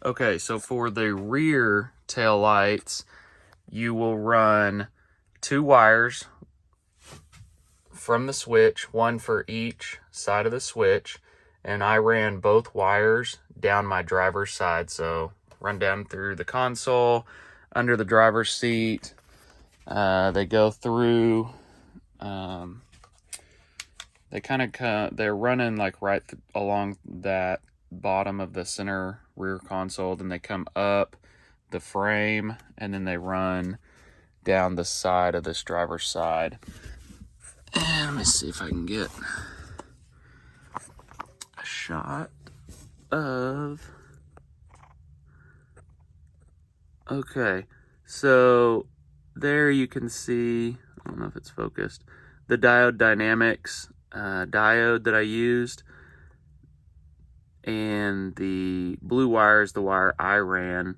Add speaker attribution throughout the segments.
Speaker 1: Okay, so for the rear tail lights, you will run 2 wires from the switch, one for each side of the switch, and I ran both wires down my driver's side. So run down through the console, under the driver's seat. They go through, they're running like right along that bottom of the center rear console, then they come up the frame, and then they run down the side of this driver's side. And let me see if I can get a shot of... Okay, so there you can see, I don't know if it's focused, the Diode Dynamics diode that I used, and the blue wire is the wire I ran.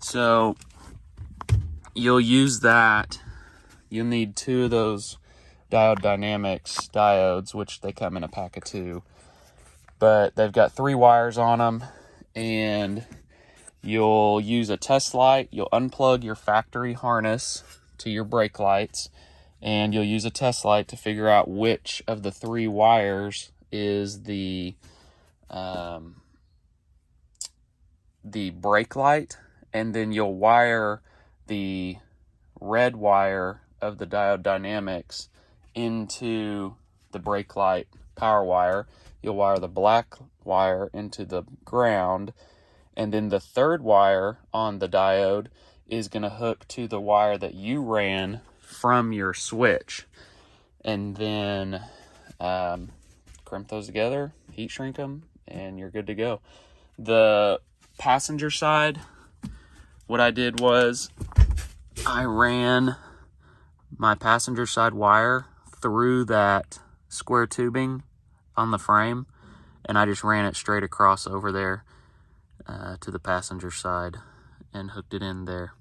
Speaker 1: So you'll use that. You'll need 2 of those Diode Dynamics diodes, which they come in a pack of 2. But they've got 3 wires on them, and you'll use a test light. You'll unplug your factory harness to your brake lights, and you'll use a test light to figure out which of the 3 wires is the brake light, and then you'll wire the red wire of the Diode Dynamics into the brake light power wire. You'll wire the black wire into the ground, and then the 3rd wire on the diode is going to hook to the wire that you ran from your switch. And then crimp those together, heat shrink them, and you're good to go. The passenger side, what I did was I ran my passenger side wire through that square tubing on the frame, and I just ran it straight across over there to the passenger side and hooked it in there.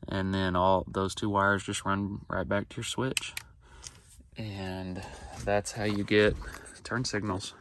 Speaker 1: And then all those 2 wires just run right back to your switch. And that's how you get turn signals.